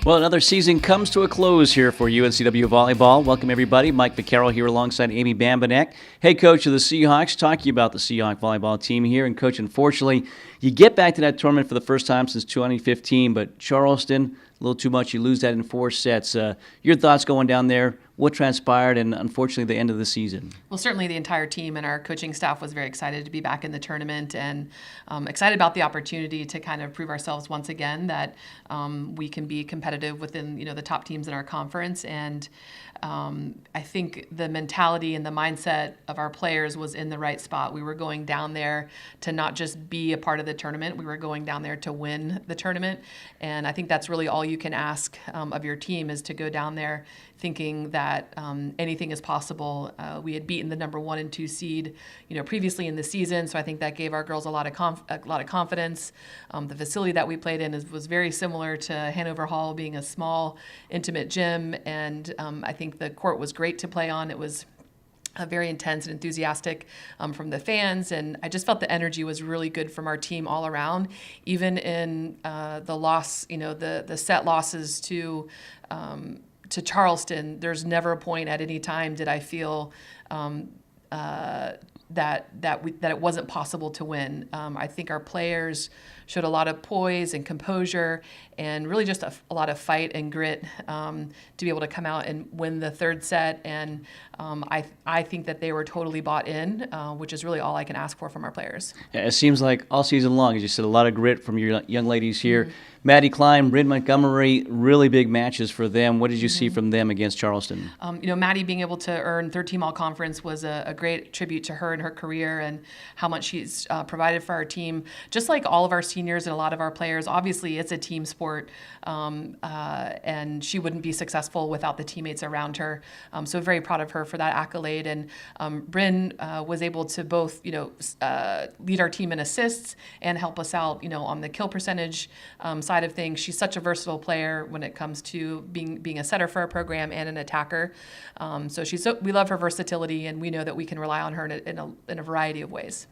Well, another season comes to a close here for UNCW Volleyball. Welcome, everybody. Mike Carrol here alongside Amy Bambanek, head coach of the Seahawks, talking about the Seahawk volleyball team here. And, Coach, unfortunately, you get back to that tournament for the first time since 2015, but Charleston, a little too much. You lose that in 4 sets. Your thoughts going down there, what transpired, and unfortunately the end of the season? Well, certainly the entire team and our coaching staff was very excited to be back in the tournament and excited about the opportunity to kind of prove ourselves once again that we can be competitive within the top teams in our conference. And I think the mentality and the mindset of our players was in the right spot. We were going down there to not just be a part of the tournament, we were going down there to win the tournament. And I think that's really all you can ask of your team, is to go down there thinking that anything is possible. We had beaten the number 1 and 2 seed, previously in the season, so I think that gave our girls a lot of confidence. The facility that we played in was very similar to Hanover Hall, being a small, intimate gym, and I think the court was great to play on. It was very intense and enthusiastic from the fans, and I just felt the energy was really good from our team all around. Even in the loss, the set losses to Charleston, there's never a point at any time did I feel that it wasn't possible to win. I think our players showed a lot of poise and composure, and really just a lot of fight and grit to be able to come out and win the 3rd set. And I think that they were totally bought in, which is really all I can ask for from our players. Yeah, it seems like all season long, as you said, a lot of grit from your young ladies here. Mm-hmm. Maddie Klein, Bryn Montgomery, really big matches for them. What did you see from them against Charleston? Maddie being able to earn 3rd-team all-conference was a great tribute to her and her career and how much she's provided for our team. Just like all of our seniors and a lot of our players, obviously it's a team sport, and she wouldn't be successful without the teammates around her. So very proud of her for that accolade. And Bryn was able to both, lead our team in assists and help us out, on the kill percentage side of things. She's such a versatile player when it comes to being a setter for our program and an attacker. We love her versatility, and we know that we can rely on her in a variety of ways.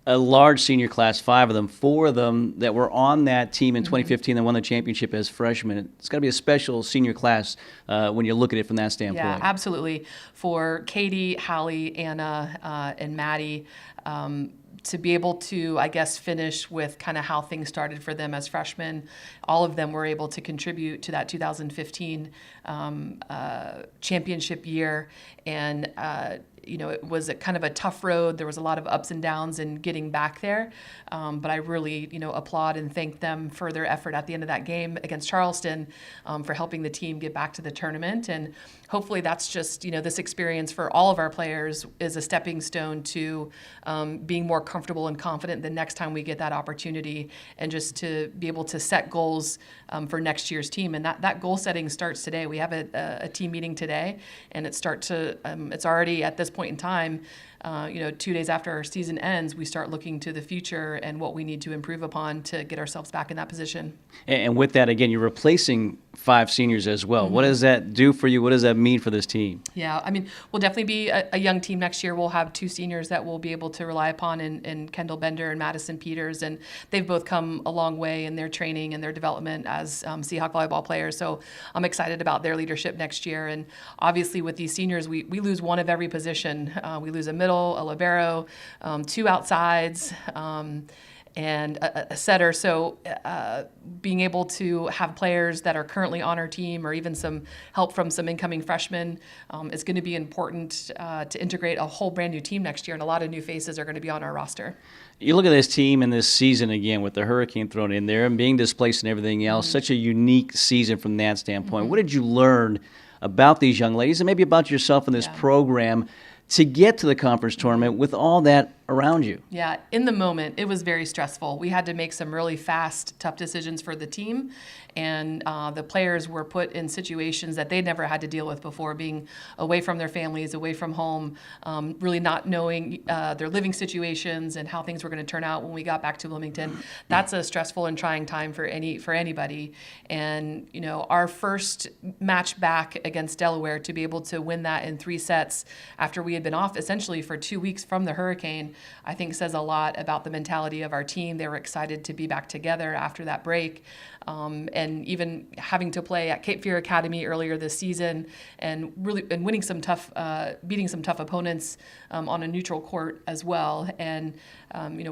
A large senior class, 5 of them, 4 of them that were on that team in 2015 that won the championship as freshmen. It's got to be a special senior class when you look at it from that standpoint. Yeah, absolutely. For Katie, Hallie, Anna, and Maddie, to be able to, I guess, finish with kind of how things started for them as freshmen. All of them were able to contribute to that 2015 championship year. And, it was kind of a tough road. There was a lot of ups and downs in getting back there. But I really, applaud and thank them for their effort at the end of that game against Charleston, for helping the team get back to the tournament. And hopefully that's just, this experience for all of our players is a stepping stone to being more comfortable and confident the next time we get that opportunity, and just to be able to set goals for next year's team. And that goal setting starts today. We have a team meeting today, and it's already at this point in time, 2 days after our season ends, we start looking to the future and what we need to improve upon to get ourselves back in that position. And with that, again, you're replacing 5 seniors as well. Mm-hmm. What does that do for you? What does that mean for this team? Yeah, we'll definitely be a young team next year. We'll have 2 seniors that we'll be able to rely upon in Kendall Bender and Madison Peters, and they've both come a long way in their training and their development as Seahawk volleyball players. So I'm excited about their leadership next year. And obviously with these seniors, we lose one of every position. We lose a middle, a libero, 2 outsides, and a setter. So being able to have players that are currently on our team, or even some help from some incoming freshmen, is going to be important to integrate a whole brand new team next year, and a lot of new faces are going to be on our roster. You look at this team and this season again with the hurricane thrown in there and being displaced and everything else, mm-hmm. such a unique season from that standpoint. Mm-hmm. What did you learn about these young ladies and maybe about yourself in this program to get to the conference tournament with all that around you? Yeah, in the moment, it was very stressful. We had to make some really fast, tough decisions for the team, and the players were put in situations that they'd never had to deal with before, being away from their families, away from home, really not knowing their living situations and how things were going to turn out when we got back to Bloomington. That's a stressful and trying time for anybody. And our first match back against Delaware, to be able to win that in 3 sets after we had been off essentially for 2 weeks from the hurricane, I think says a lot about the mentality of our team. They were excited to be back together after that break. And even having to play at Cape Fear Academy earlier this season and winning some tough, beating some tough opponents on a neutral court as well. And we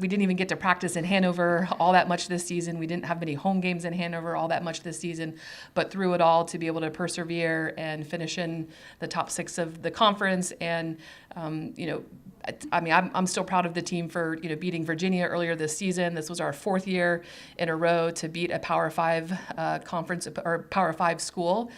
didn't even get to practice in Hanover all that much this season. We didn't have many home games in Hanover all that much this season, but through it all to be able to persevere and finish in the top 6 of the conference. And I'm still proud of the team for beating Virginia earlier this season. This was our 4th year in a row to beat a Power 5 conference or Power 5 school.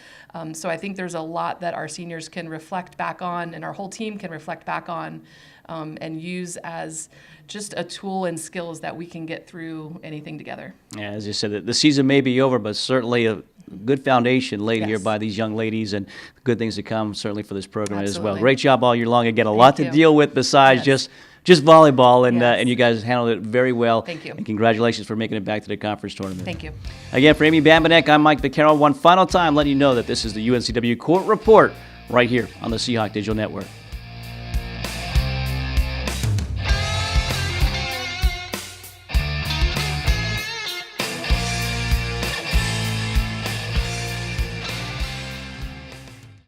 So I think there's a lot that our seniors can reflect back on, and our whole team can reflect back on, and use as just a tool and skills that we can get through anything together. Yeah, as you said, the season may be over, but certainly a good foundation laid here Yes. by these young ladies, and good things to come certainly for this program as well. Absolutely. Great job all year long. Again, a lot to you. deal with besides Yes. just volleyball, and Yes. and you guys handled it very well. Thank you. And congratulations for making it back to the conference tournament. Thank you. Again, for Amy Bambanek, I'm Mike Carrol. One final time letting you know that this is the UNCW Court Report right here on the Seahawk Digital Network.